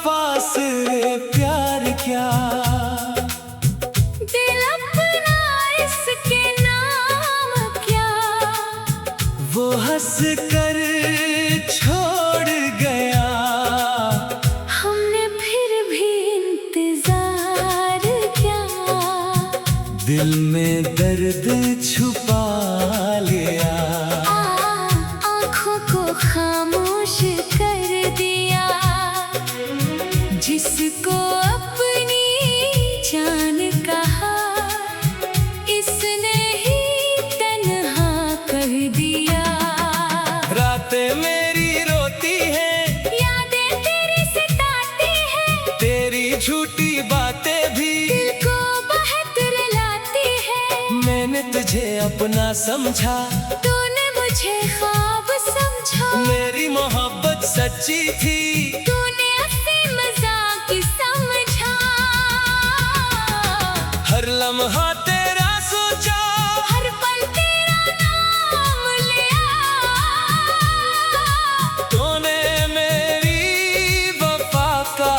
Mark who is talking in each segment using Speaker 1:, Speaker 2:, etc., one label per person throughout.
Speaker 1: वफा से प्यार क्या,
Speaker 2: दिल अपना इसके नाम क्या,
Speaker 1: वो हंस कर छोड़ गया,
Speaker 2: हमने फिर भी इंतजार क्या,
Speaker 1: दिल में दर्द छुपा लिया,
Speaker 2: आँखों को खामोश कर दिया, जिसको अपनी जान कहा इसने ही तन्हा कर दिया।
Speaker 1: रातें मेरी रोती हैं,
Speaker 2: यादें तेरी सताती हैं,
Speaker 1: तेरी झूठी बातें भी
Speaker 2: दिल को बहतर लाती हैं।
Speaker 1: मैंने तुझे अपना समझा,
Speaker 2: तूने मुझे ख्वाब समझा,
Speaker 1: मेरी मोहब्बत सच्ची थी,
Speaker 2: तूने अपनी मजाक समझा।
Speaker 1: हर लम्हा तेरा सोचा,
Speaker 2: हर पल तेरा नाम लिया,
Speaker 1: तूने मेरी वफा का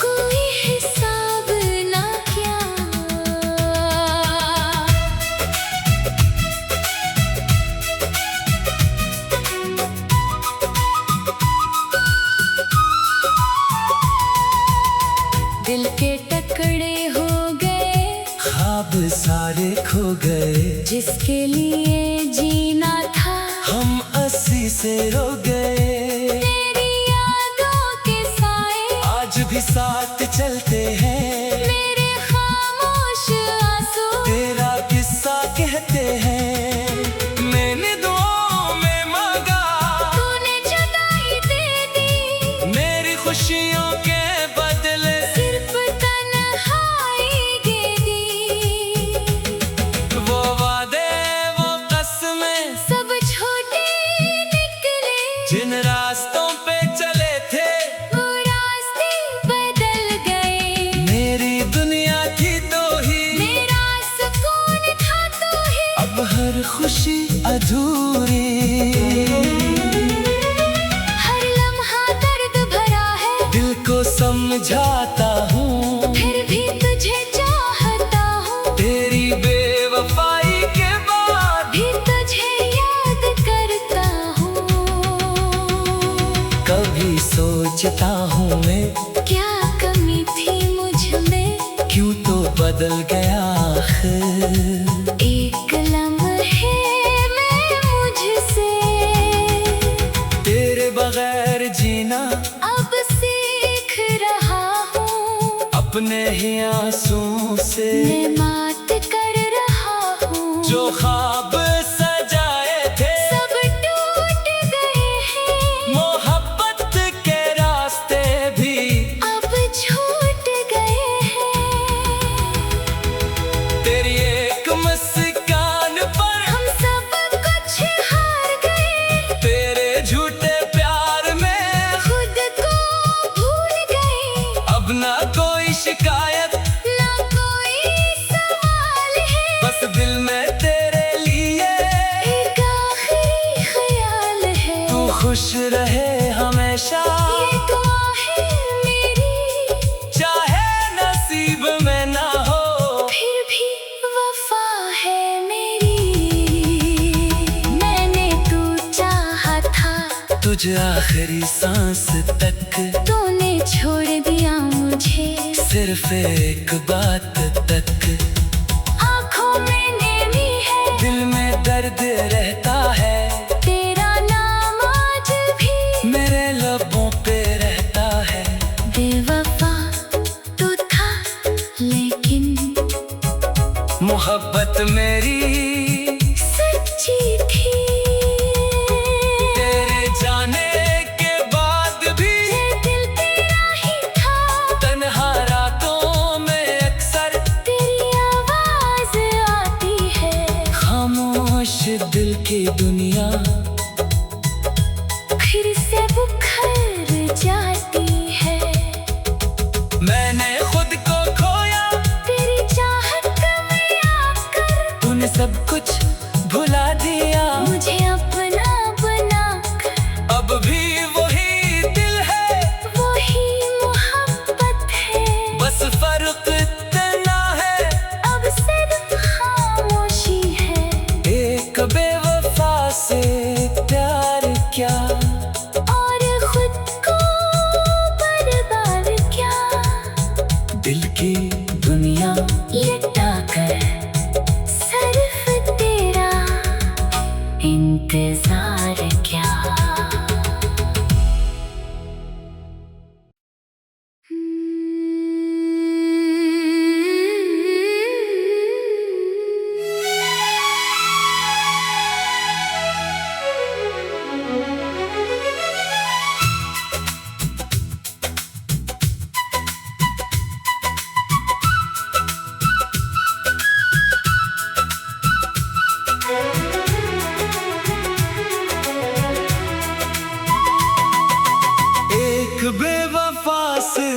Speaker 2: कोई हिसाब ना किया। दिल के टुकड़े हो गए,
Speaker 1: ख्वाब सारे खो गए,
Speaker 2: जिसके लिए जीना था
Speaker 1: हम अस्सी से रो गए,
Speaker 2: तेरी यादों के साए
Speaker 1: आज भी साथ चलते हैं,
Speaker 2: मेरे खामोश आंसू
Speaker 1: तेरा किस्सा कहते हैं। मैंने दुआओं में मांगा,
Speaker 2: तूने जुदाई दे दी,
Speaker 1: मेरी खुशियों के बदले
Speaker 2: सिर्फ तन्हाई दे दी।
Speaker 1: वो वादे वो कसमें,
Speaker 2: सब झूठे निकले,
Speaker 1: जिन रास्तों पे चले थे
Speaker 2: वो रास्ते बदल गए,
Speaker 1: मेरी दुनिया थी तो ही,
Speaker 2: मेरा सुकून था तू ही।
Speaker 1: अब हर खुशी अधूरी,
Speaker 2: हर लम्हा दर्द भरा है,
Speaker 1: दिल को समझाता हूँ,
Speaker 2: फिर भी तुझे चाहता हूँ,
Speaker 1: तेरी बेवफाई के बाद
Speaker 2: भी तुझे याद करता हूँ।
Speaker 1: कभी सोचता हूँ मैं,
Speaker 2: क्या कमी थी मुझ में,
Speaker 1: क्यों तो बदल गया आखिर,
Speaker 2: एक लम्हे में मुझसे
Speaker 1: तेरे बगैर जीना
Speaker 2: अब सीख रहा हूँ,
Speaker 1: अपने ही आंसू से
Speaker 2: मैं मात कर रहा हूँ।
Speaker 1: जो ख्वाब सजाए थे
Speaker 2: सब टूट गए हैं,
Speaker 1: मोहब्बत के रास्ते भी
Speaker 2: अब छूट गए हैं।
Speaker 1: तेरी एक मुस्कान पर
Speaker 2: हम सब कुछ हार गए,
Speaker 1: तेरे झूठे प्यार में
Speaker 2: खुद को भूल गए,
Speaker 1: अब ना कोई शिकायत,
Speaker 2: ना कोई सवाल है,
Speaker 1: बस दिल में तेरे लिए
Speaker 2: एक आखिरी ख्याल है।
Speaker 1: तू खुश रहे हमेशा,
Speaker 2: ये दुआ है मेरी,
Speaker 1: चाहे नसीब में ना हो,
Speaker 2: फिर भी वफा है मेरी। मैंने तू चाहा था,
Speaker 1: तुझे आखिरी सांस तक,
Speaker 2: तूने छोड़ दिया मुझे
Speaker 1: सिर्फ एक बात तक,
Speaker 2: आँखों में नेमी है,
Speaker 1: दिल में दर्द रहता है,
Speaker 2: तेरा नाम आज भी
Speaker 1: मेरे लबों पे रहता है।
Speaker 2: बेवफा तू था लेकिन
Speaker 1: मोहब्बत मेरी
Speaker 2: सच्ची थी,
Speaker 1: तेरे जाने के बाद भी
Speaker 2: ये दिल तेरा ही था,
Speaker 1: तन्हा रातों में अक्सर
Speaker 2: तेरी आवाज आती है,
Speaker 1: खामोश दिल की दुनिया
Speaker 2: फिर से बुखर जाती है।
Speaker 1: मैंने खुद को खोया,
Speaker 2: तेरी चाहत में आकर
Speaker 1: तूने सब कुछ भुला दिया,
Speaker 2: मुझे अपना बना कर
Speaker 1: अब भी वही दिल है एक बेवफा से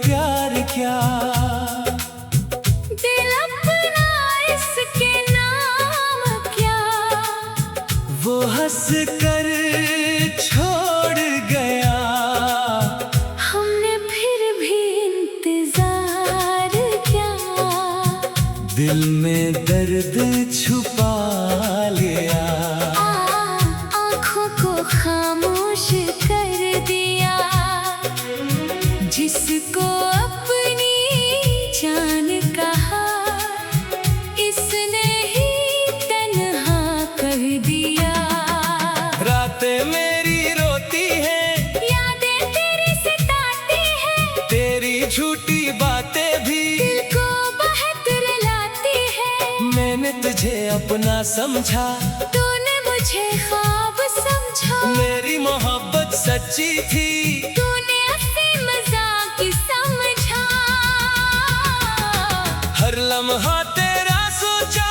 Speaker 1: प्यार क्या,
Speaker 2: दिल अपना इसके नाम क्या।
Speaker 1: वो हंस कर छोड़ गया,
Speaker 2: हमने फिर भी इंतजार किया।
Speaker 1: दिल में दर्द छुपा लिया।
Speaker 2: आँखों को खामोश कर दिया, जिसको अपनी जान कहा इसने ही तन्हा कर दिया।
Speaker 1: रातें मेरी रोती हैं,
Speaker 2: यादें तेरी सताती हैं,
Speaker 1: तेरी झूठी बातें भी
Speaker 2: दिल को बहतर लाती हैं।
Speaker 1: मैंने तुझे अपना समझा,
Speaker 2: तूने मुझे ख्वाब समझा।
Speaker 1: मेरी मोहब्बत सच्ची थी,
Speaker 2: तूने हंसी मजाक समझा।
Speaker 1: हर लम्हा तेरा सोचा,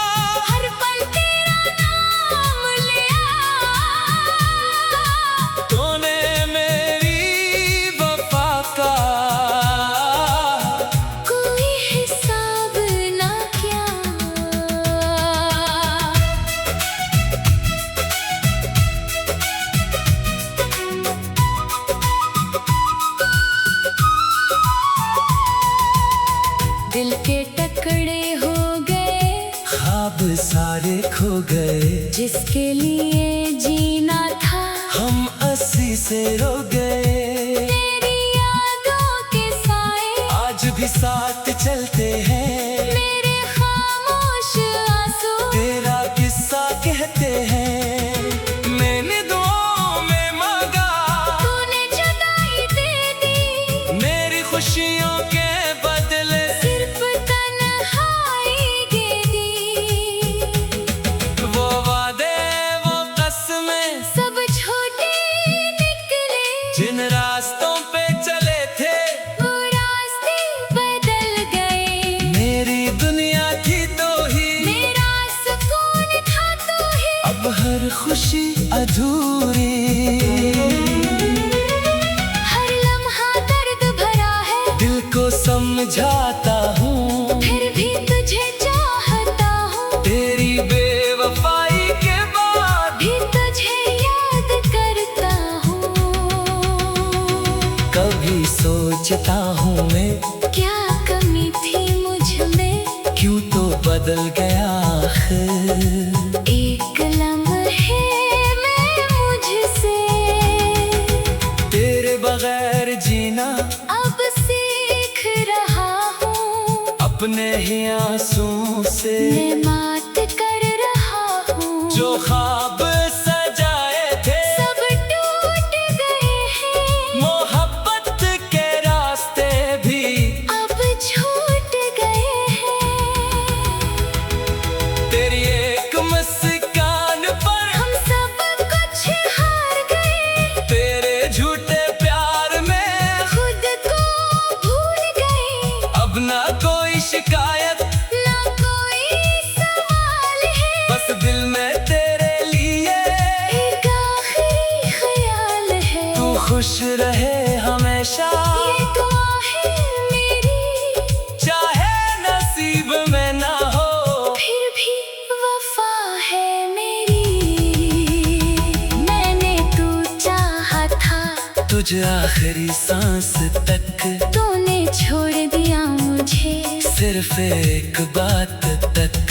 Speaker 2: हर पल तेरा नाम लिया।
Speaker 1: तूने मेरी वफा का
Speaker 2: कोई हिसाब ना किया। दिल के टुकड़े हो गए,
Speaker 1: ख्वाब सारे खो गए।
Speaker 2: जिसके लिए जीना था
Speaker 1: हम अस्सी से रो गए,
Speaker 2: तेरी यादों के साए
Speaker 1: आज भी साथ चलते हैं।
Speaker 2: मेरे खामोश आंसू
Speaker 1: तेरा किस्सा कहते हैं, मैंने दुआओं में मांगा,
Speaker 2: तूने जुदाई दे दी।
Speaker 1: मेरी खुशियों के बदले
Speaker 2: सिर्फ तन्हाई दे दी।
Speaker 1: वो वादे वो कसमें,
Speaker 2: सब झूठे निकले,
Speaker 1: जिन रास्तों पे चले थे
Speaker 2: वो रास्ते बदल गए।
Speaker 1: मेरी दुनिया थी तो ही,
Speaker 2: मेरा सुकून था तू ही।
Speaker 1: अब हर खुशी अधूरी।
Speaker 2: हर लम्हा दर्द भरा है,
Speaker 1: दिल को समझाता हूँ,
Speaker 2: फिर भी तुझे चाहता हूँ।
Speaker 1: तेरी बेवफाई के बाद
Speaker 2: भी तुझे याद करता हूँ।
Speaker 1: कभी सोचता हूँ मैं,
Speaker 2: क्या कमी थी मुझ में,
Speaker 1: क्यों तो बदल गया आखिर।
Speaker 2: एक लम्हे में मुझसे
Speaker 1: तेरे बगैर जीना
Speaker 2: अब सीख रहा हूँ।
Speaker 1: अपने ही आंसू से
Speaker 2: मैं मात कर रहा हूँ।
Speaker 1: जो ख्वाब सजाए थे
Speaker 2: सब टूट गए हैं,
Speaker 1: मोहब्बत के रास्ते भी
Speaker 2: अब छूट गए हैं।
Speaker 1: तेरी एक मुस्कान पर
Speaker 2: हम सब कुछ हार गए,
Speaker 1: तेरे झूठे प्यार में
Speaker 2: खुद को भूल गए।
Speaker 1: अब ना कोई शिकायत,
Speaker 2: ना कोई सवाल है,
Speaker 1: बस दिल में तेरे लिए
Speaker 2: एक आखिरी ख्याल है।
Speaker 1: तू खुश रहे हमेशा,
Speaker 2: ये दुआ है मेरी,
Speaker 1: चाहे नसीब में ना हो,
Speaker 2: फिर भी वफा है मेरी। मैंने तू चाहा था,
Speaker 1: तुझे आखिरी सांस तक,
Speaker 2: तूने छोड़ दिया मुझे
Speaker 1: सिर्फ एक बात तक।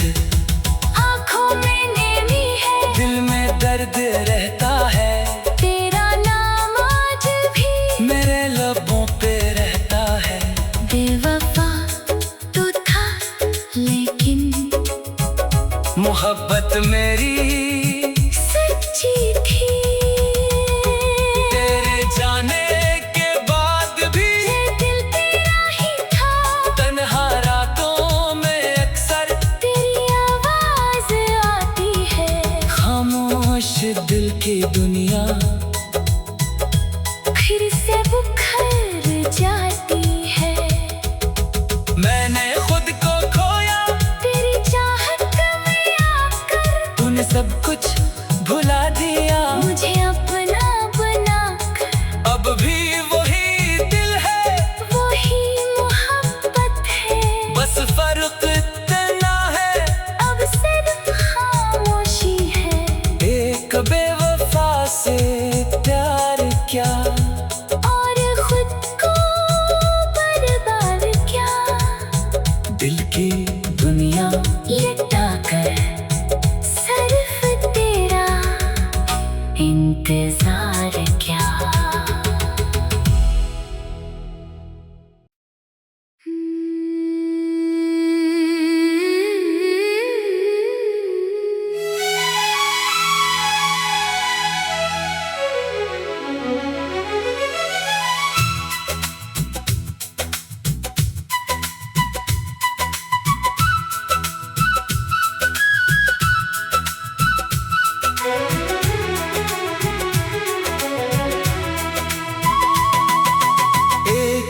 Speaker 2: आँखों में नेमी है,
Speaker 1: दिल में दर्द रहता है,
Speaker 2: तेरा नाम आज भी
Speaker 1: मेरे लबों पे रहता है।
Speaker 2: बेवफा तू था, लेकिन
Speaker 1: मोहब्बत मेरी
Speaker 2: सच्ची थी।
Speaker 1: तेरे जाने के बाद भी
Speaker 2: ये दिल तेरा ही था,
Speaker 1: तन्हा रातों में अक्सर
Speaker 2: तेरी आवाज आती है।
Speaker 1: खामोश दिल की दुनिया
Speaker 2: फिर से बुखर जाती है।
Speaker 1: मैंने खुद को खोया,
Speaker 2: तेरी चाहत में आकर
Speaker 1: तूने सब कुछ भुला दिया।
Speaker 2: मुझे अपना बनाकर
Speaker 1: अब भी वही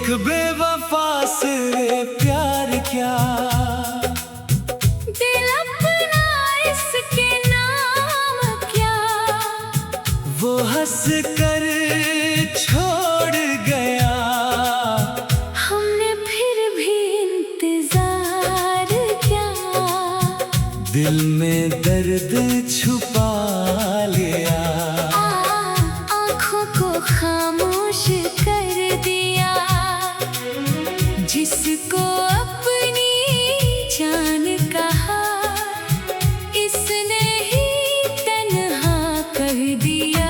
Speaker 1: एक बेवफा से प्यार क्या,
Speaker 2: दिल अपना इसके नाम क्या,
Speaker 1: वो हंस कर छोड़ गया।
Speaker 2: हमने फिर भी इंतजार क्या,
Speaker 1: दिल में दर्द छुपा लिया।
Speaker 2: आँखों को खामोश कर दिया, जिसको अपनी जान कहा इसने ही तन्हा कर दिया।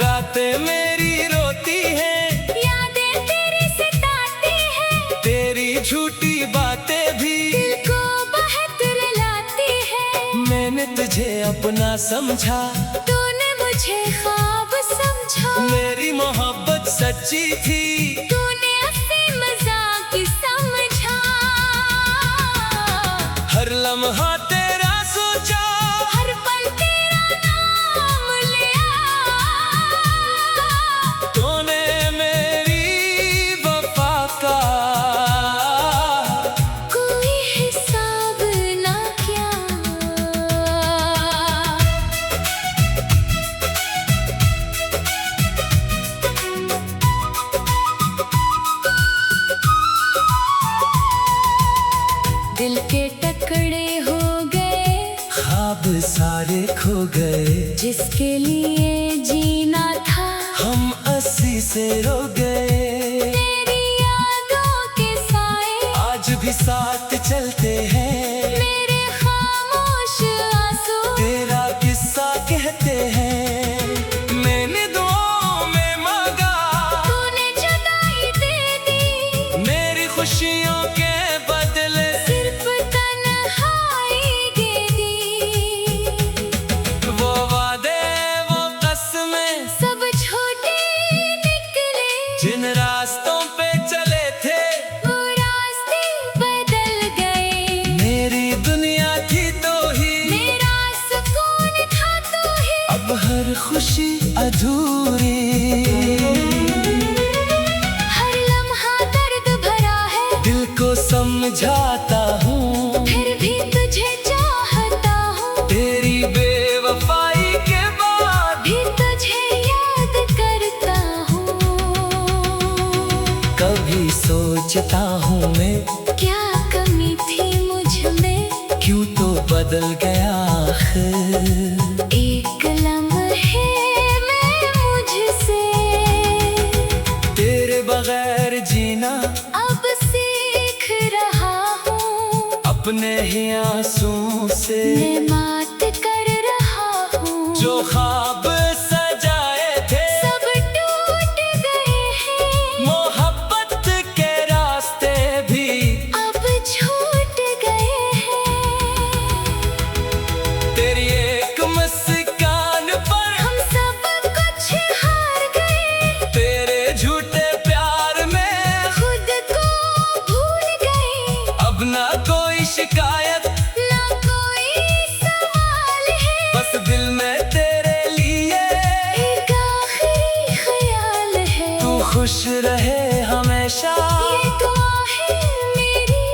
Speaker 1: रातें मेरी रोती हैं,
Speaker 2: यादें तेरी सताती हैं,
Speaker 1: तेरी झूठी बातें भी
Speaker 2: दिल को बहतर लाती हैं।
Speaker 1: मैंने तुझे अपना समझा,
Speaker 2: तूने मुझे ख्वाब समझा,
Speaker 1: मेरी मोहब्बत सच्ची थी,
Speaker 2: तूने हंसी मजाक समझा।
Speaker 1: हर लम्हा तेरा सोचा,
Speaker 2: हर पल तेरा नाम लिया,
Speaker 1: तूने मेरी वफा का
Speaker 2: कोई हिसाब ना किया। दिल के टुकड़े हो गए,
Speaker 1: ख्वाब सारे खो गए,
Speaker 2: जिसके लिए जीना था
Speaker 1: हम अस्सी से रो गए।
Speaker 2: तेरी यादों के साए
Speaker 1: आज भी साथ चलते हैं,
Speaker 2: मेरे खामोश आंसू
Speaker 1: तेरा किस्सा कहते हैं। मैंने दुआओं में मांगा,
Speaker 2: तूने जुदाई दे दी,
Speaker 1: मेरी खुशियों के बदले
Speaker 2: सिर्फ तन्हाई दे दी।
Speaker 1: वो वादे वो कसमें,
Speaker 2: सब छोटे निकले,
Speaker 1: जिन रास्तों पे चले थे
Speaker 2: वो रास्ते बदल गए।
Speaker 1: मेरी दुनिया थी तो ही,
Speaker 2: मेरा सुकून था तू ही,
Speaker 1: अब हर खुशी अधूरी।
Speaker 2: हर लम्हा दर्द भरा है,
Speaker 1: दिल को समझाता हूँ,
Speaker 2: फिर भी तुझे चाहता हूँ,
Speaker 1: तेरी बेवफाई के बाद
Speaker 2: भी तुझे याद करता हूँ।
Speaker 1: कभी सोचता हूँ मैं,
Speaker 2: क्या कमी थी मुझ में,
Speaker 1: क्यों तो बदल गया आखिर।
Speaker 2: एक लम्हे में मुझसे
Speaker 1: तेरे बगैर जीना
Speaker 2: अब सीख रहा हूँ,
Speaker 1: अपने ही आंसू से
Speaker 2: मैं मात कर रहा हूँ।
Speaker 1: जो ख्वाब सजाए थे
Speaker 2: सब टूट गए हैं,
Speaker 1: मोहब्बत के रास्ते भी
Speaker 2: अब छूट गए हैं।
Speaker 1: तेरी एक मुस्कान पर
Speaker 2: हम सब कुछ हार गए,
Speaker 1: तेरे झूठे प्यार में
Speaker 2: खुद को भूल गए।
Speaker 1: अब ना कोई शिकायत,
Speaker 2: ना कोई सवाल है,
Speaker 1: बस दिल में तेरे लिए
Speaker 2: एक आखिरी ख्याल है।
Speaker 1: तू खुश रहे हमेशा,
Speaker 2: ये दुआ है मेरी,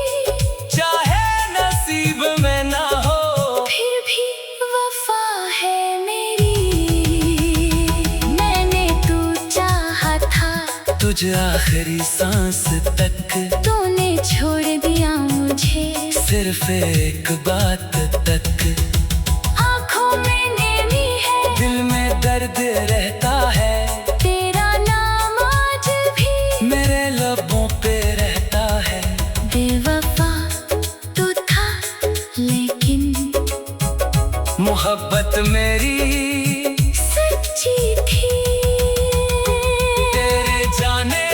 Speaker 1: चाहे नसीब में ना हो,
Speaker 2: फिर भी वफा है मेरी। मैंने तू चाहा था,
Speaker 1: तुझे आखिरी सांस तक,
Speaker 2: तूने छोड़ दिया मुझे
Speaker 1: सिर्फ एक बात तक।
Speaker 2: आँखों में नेमी है,
Speaker 1: दिल में दर्द रहता है,
Speaker 2: तेरा नाम आज भी
Speaker 1: मेरे लबों पे रहता है।
Speaker 2: बेवफा तू था, लेकिन
Speaker 1: मोहब्बत मेरी
Speaker 2: सच्ची थी।
Speaker 1: तेरे जाने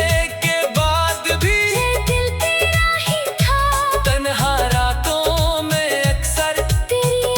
Speaker 1: के बाद भी
Speaker 2: ये दिल तेरा ही था,
Speaker 1: तन्हा रातों में अक्सर
Speaker 2: तेरी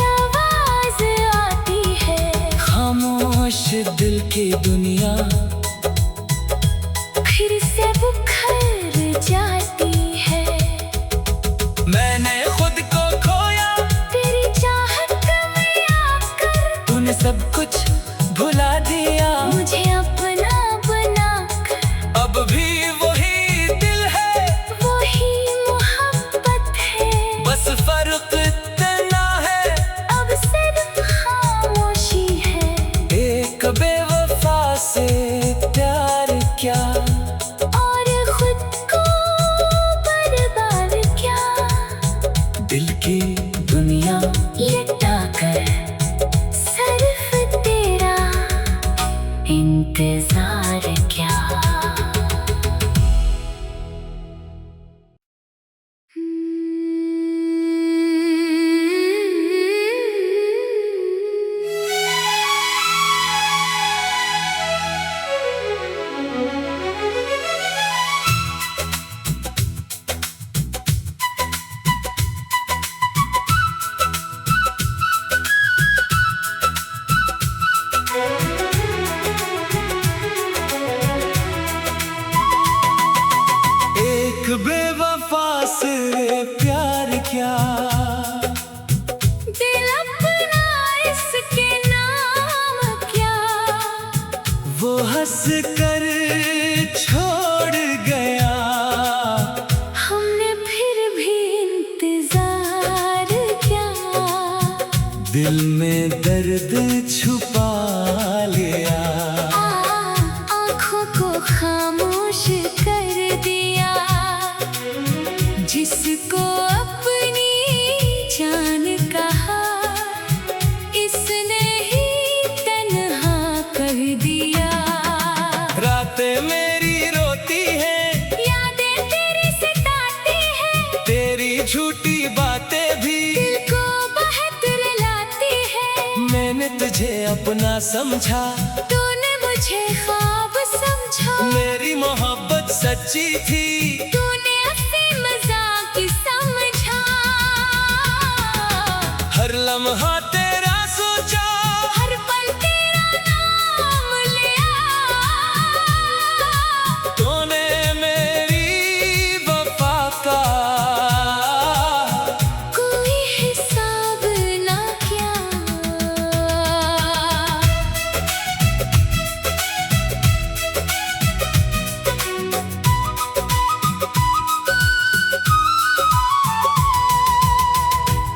Speaker 1: बेवफा से प्यार क्या,
Speaker 2: दिल अपना इसके नाम क्या,
Speaker 1: वो हंस कर छोड़ गया।
Speaker 2: हमने फिर भी इंतजार क्या,
Speaker 1: दिल में दर्द छुपा लिया।
Speaker 2: आँखों को खामोश कर दिया, जिसको अपनी जान कहा इसने ही तन्हा कर दिया।
Speaker 1: रातें मेरी रोती हैं,
Speaker 2: यादें तेरी सताती हैं,
Speaker 1: तेरी झूठी बातें भी
Speaker 2: दिल को बहतर लाती है।
Speaker 1: मैंने तुझे अपना समझा,
Speaker 2: तूने मुझे ख्वाब समझा,
Speaker 1: मेरी मोहब्बत सच्ची थी,
Speaker 2: तूने हंसी मजाक समझा।
Speaker 1: हर लम्हा तेरा सोचा,
Speaker 2: हर पल तेरा नाम लिया,
Speaker 1: तूने मेरी वफा का
Speaker 2: कोई हिसाब ना किया।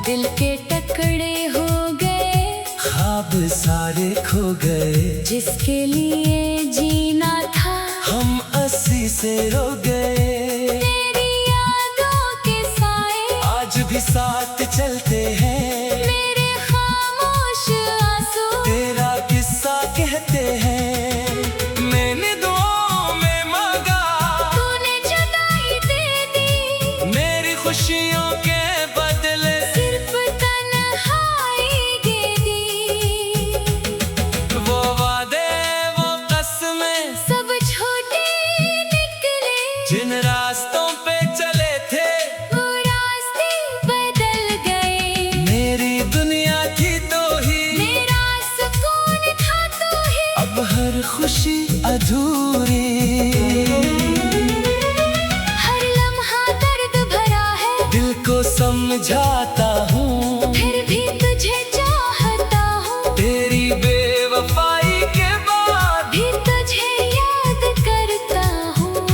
Speaker 2: दिल के टुकड़े हो गए,
Speaker 1: ख्वाब सारे खो गए,
Speaker 2: जिसके लिए जीना था
Speaker 1: हम अस्सी से रो गए।
Speaker 2: तेरी यादों के साए
Speaker 1: आज भी साथ चलते हैं,
Speaker 2: मेरे खामोश आंसू
Speaker 1: तेरा किस्सा कहते हैं। मैंने दुआओं में मांगा,
Speaker 2: तूने जुदाई दे दी,
Speaker 1: मेरी खुशियों के बदले
Speaker 2: सिर्फ तन्हाई दे दी।
Speaker 1: वो वादे वो कसमें,
Speaker 2: सब छोटे निकले,
Speaker 1: जिन रास्तों पे चले थे
Speaker 2: वो रास्ते बदल गए।
Speaker 1: मेरी दुनिया थी तो ही,
Speaker 2: मेरा सुकून था तू ही,
Speaker 1: अब हर खुशी अधूरी।
Speaker 2: हर लम्हा दर्द भरा है,
Speaker 1: दिल को समझाता हूँ,
Speaker 2: फिर भी तुझे चाहता हूँ,
Speaker 1: तेरी बेवफाई के बाद
Speaker 2: भी तुझे याद करता हूँ।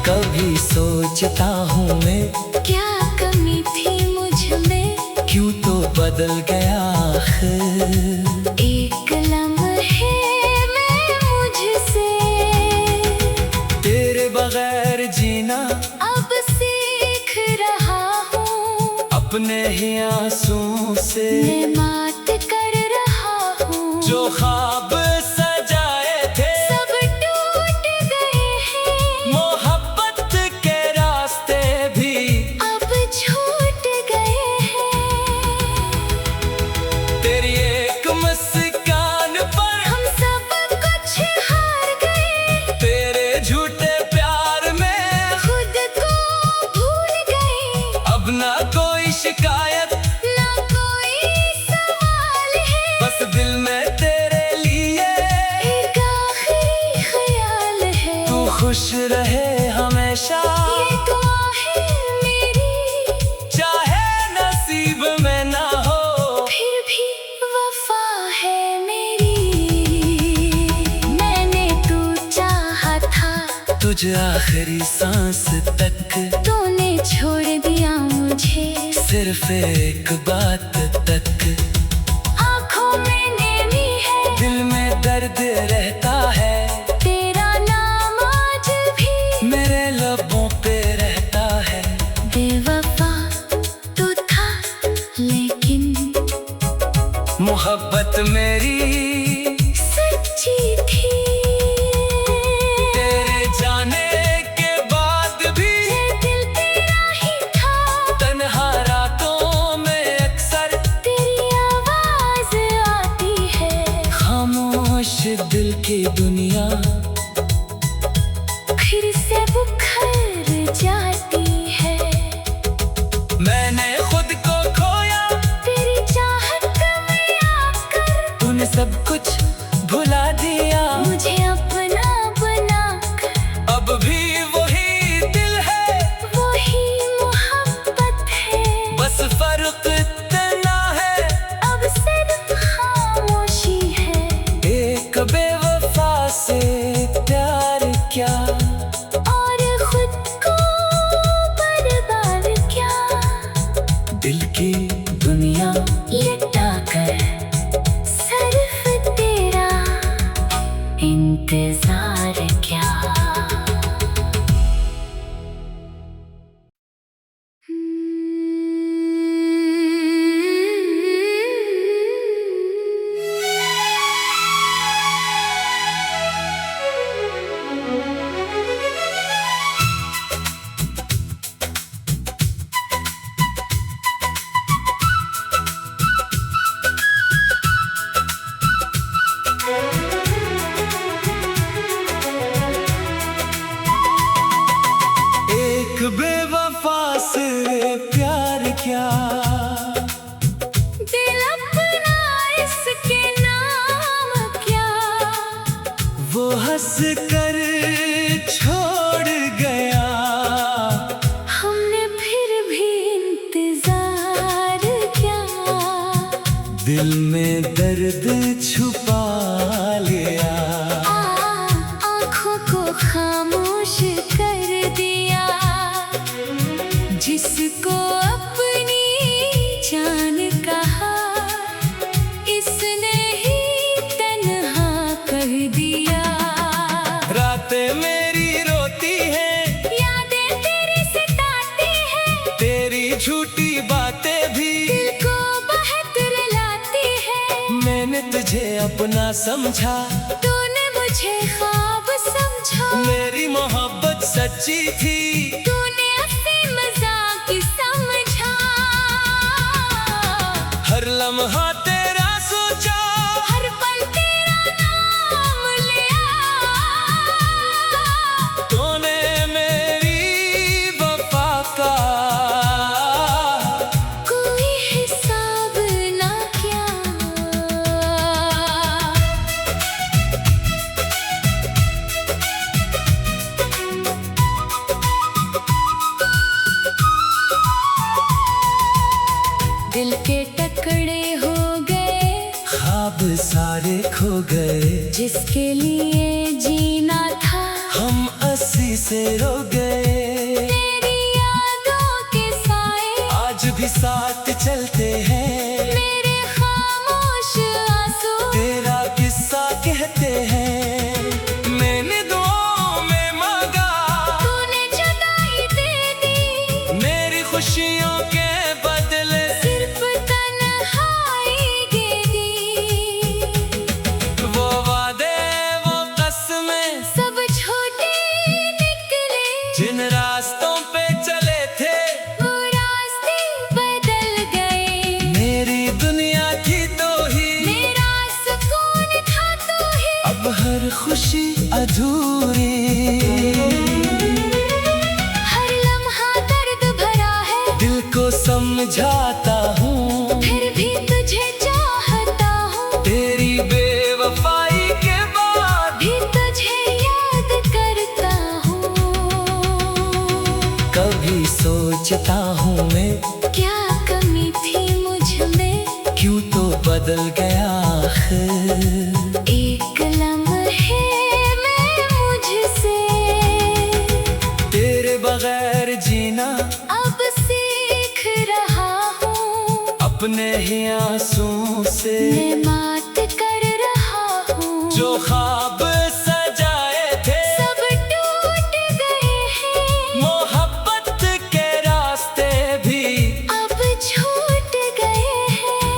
Speaker 1: कभी सोचता हूँ मैं,
Speaker 2: क्या कमी थी मुझ में,
Speaker 1: क्यों तो बदल गया आखिर।
Speaker 2: एक लम्हे में मुझसे
Speaker 1: तेरे बगैर जीना
Speaker 2: अब सीख रहा हूँ,
Speaker 1: अपने ही आंसू से
Speaker 2: मैं मात कर रहा हूँ।
Speaker 1: जो ख्वाब सजाए थे
Speaker 2: सब टूट गए हैं,
Speaker 1: मोहब्बत के रास्ते भी
Speaker 2: अब छूट गए हैं।
Speaker 1: तेरी एक मुस्कान पर
Speaker 2: हम सब कुछ हार गए,
Speaker 1: तेरे झूठे प्यार में
Speaker 2: खुद को भूल गए।
Speaker 1: अब ना कोई शिकायत,
Speaker 2: ना कोई सवाल है,
Speaker 1: बस दिल में तेरे लिए
Speaker 2: एक आखिरी ख्याल है।
Speaker 1: तू खुश रहे हमेशा,
Speaker 2: ये दुआ है मेरी,
Speaker 1: चाहे नसीब में ना हो,
Speaker 2: फिर भी वफा है मेरी। मैंने तू चाहा था,
Speaker 1: तुझे आखिरी सांस तक,
Speaker 2: तूने छोड़ दिया मुझे
Speaker 1: सिर्फ एक बात तक।
Speaker 2: आँखों में नेमी है,
Speaker 1: दिल में दर्द रहता है,
Speaker 2: तेरा नाम आज भी
Speaker 1: मेरे लबों पे रहता है।
Speaker 2: बेवफा तू था, लेकिन
Speaker 1: मोहब्बत मेरी
Speaker 2: सच्ची थी।
Speaker 1: तेरे जाने के बाद भी
Speaker 2: ये दिल तेरा ही था,
Speaker 1: तन्हा रातों में अक्सर
Speaker 2: तेरी आवाज आती है।
Speaker 1: खामोश दिल की दुनिया
Speaker 2: फिर से बुखर जाती है,
Speaker 1: मैंने खुद को खोया,
Speaker 2: तेरी चाहत में आकर
Speaker 1: बेवफा से प्यार क्या,
Speaker 2: दिल अपना इसके नाम क्या,
Speaker 1: वो हंस कर छोड़ गया,
Speaker 2: हमने फिर भी इंतजार क्या,
Speaker 1: दिल में दर्द छुपा लिया,
Speaker 2: आँखों को खामोश कर दिया, जिसको अपनी जान कहा इसने ही तन्हा कर दिया।
Speaker 1: रातें मेरी रोती हैं,
Speaker 2: यादें तेरी सताती हैं,
Speaker 1: तेरी झूठी बातें भी
Speaker 2: दिल को बहतर लाती है।
Speaker 1: मैंने तुझे अपना समझा,
Speaker 2: तूने मुझे ख्वाब समझा,
Speaker 1: मेरी मोहब्बत सच्ची थी,
Speaker 2: तूने हंसी मजाक समझा।
Speaker 1: हर लम्हा तेरा सोचा,
Speaker 2: हर पल तेरा नाम लिया,
Speaker 1: तूने मेरी वफा का
Speaker 2: कोई हिसाब ना किया। दिल के टुकड़े हो गए,
Speaker 1: ख्वाब सारे खो गए,
Speaker 2: जिसके लिए जीना था
Speaker 1: हम अस्सी से रो गए,
Speaker 2: तेरी यादों के साए
Speaker 1: आज भी साथ चलते हैं,
Speaker 2: मेरे खामोश आंसू
Speaker 1: तेरा किस्सा कहते हैं। मैंने दुआओं में मांगा,
Speaker 2: तूने जुदाई दे दी,
Speaker 1: मेरी खुशियों के बदले
Speaker 2: सिर्फ तन्हाई दे दी।
Speaker 1: वो वादे वो कसमें
Speaker 2: सब झूठे निकले,
Speaker 1: जिन रास्तों पे चले थे
Speaker 2: वो रास्ते बदल गए,
Speaker 1: मेरी दुनिया थी तो ही,
Speaker 2: मेरा सुकून था तू ही।
Speaker 1: अब हर खुशी अधूरी,
Speaker 2: हर लम्हा दर्द भरा है,
Speaker 1: दिल को समझाता हूँ,
Speaker 2: फिर भी तुझे चाहता हूँ,
Speaker 1: तेरी बेवफाई के बाद
Speaker 2: भी तुझे याद करता हूँ।
Speaker 1: कभी सोचता हूँ मैं,
Speaker 2: क्या कमी थी मुझ में,
Speaker 1: क्यों तो बदल गया आखिर,
Speaker 2: एक लम्हे में मुझसे
Speaker 1: तेरे बगैर जीना
Speaker 2: अब सीख रहा हूँ,
Speaker 1: अपने ही आंसू से,
Speaker 2: मैं मात कर रहा हूँ।
Speaker 1: जो ख्वाब सजाए थे
Speaker 2: सब टूट गए हैं,
Speaker 1: मोहब्बत के रास्ते भी
Speaker 2: अब छूट गए हैं,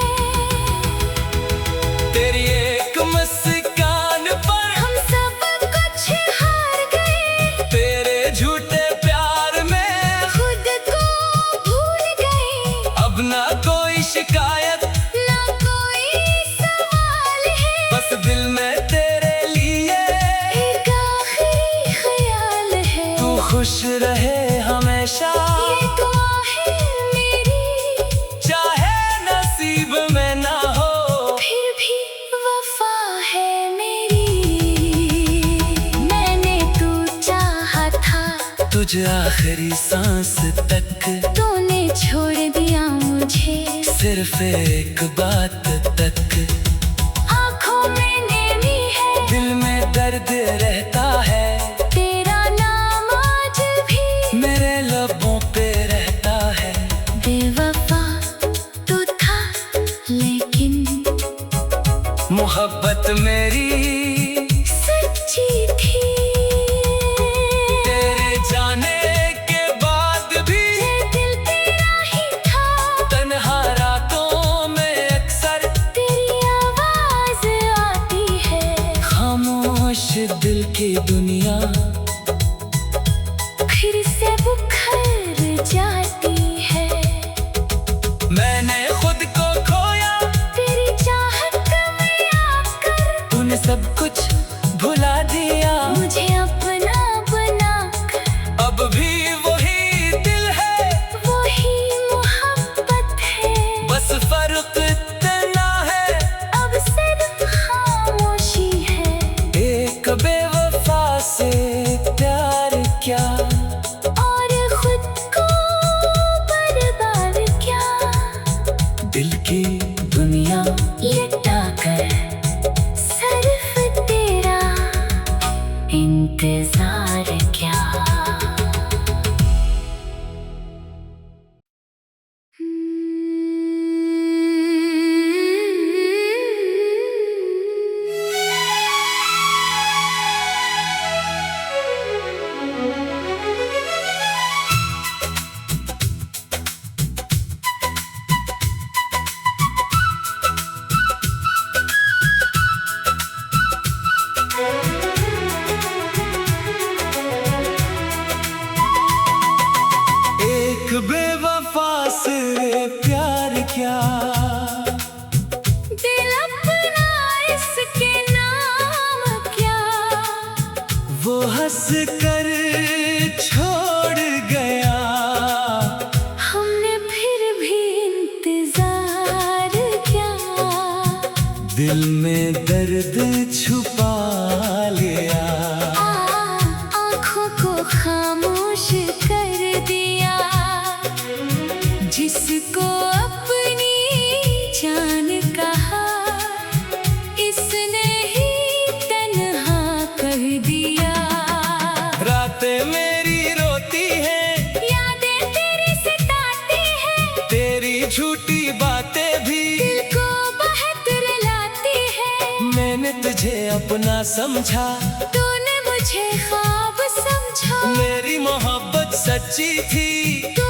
Speaker 1: तेरी एक मुस्कान पर
Speaker 2: हम सब कुछ हार गए,
Speaker 1: तेरे झूठे प्यार में
Speaker 2: खुद को भूल गए,
Speaker 1: अब ना कोई शिकायत,
Speaker 2: ना कोई सवाल है,
Speaker 1: बस दिल में तेरे लिए
Speaker 2: एक आखिरी ख्याल है,
Speaker 1: तू खुश रहे हमेशा,
Speaker 2: ये दुआ है मेरी,
Speaker 1: चाहे नसीब में ना हो,
Speaker 2: फिर भी वफा है मेरी। मैंने तू चाहा था,
Speaker 1: तुझे आखिरी सांस तक,
Speaker 2: तूने छोड़ दिया मुझे,
Speaker 1: सिर्फ एक बात तक,
Speaker 2: आँखों में नेमी है,
Speaker 1: दिल में दर्द रहता है,
Speaker 2: तेरा नाम आज भी
Speaker 1: मेरे लबों पे रहता है,
Speaker 2: बेवफा तू था लेकिन
Speaker 1: मोहब्बत मेरी
Speaker 2: सच्ची थी।
Speaker 1: तेरे जाने के बाद भी
Speaker 2: ये दिल तेरा ही था,
Speaker 1: तन्हा रातों में अक्सर
Speaker 2: तेरी आवाज आती है,
Speaker 1: खामोश दिल की दुनिया
Speaker 2: फिर से बुखर जाती है।
Speaker 1: मैंने खुद को खोया,
Speaker 2: तेरी चाहत में आकर
Speaker 1: तूने सब कुछ भुला दिया,
Speaker 2: मुझे अपना बना कर
Speaker 1: अब भी वही
Speaker 2: प्यार क्या।
Speaker 1: एक बेवफा से प्यार क्या,
Speaker 2: दिल अपना इसके नाम क्या।
Speaker 1: वो हंस कर छोड़ गया,
Speaker 2: हमने फिर भी इंतजार क्या।
Speaker 1: दिल में दर्द छुपा लिया।
Speaker 2: आँखों को खामोश कर दिया, जिसको अपनी जान कहा इसने ही तन्हा कर दिया।
Speaker 1: रातें मेरी रोती हैं,
Speaker 2: यादें तेरी सताती हैं,
Speaker 1: तेरी झूठी बातें भी
Speaker 2: दिल को बहुत रुलाती हैं।
Speaker 1: मैंने तुझे अपना समझा,
Speaker 2: तूने मुझे ख्वाब समझा।
Speaker 1: मेरी मोहब्बत सच्ची थी।
Speaker 2: तू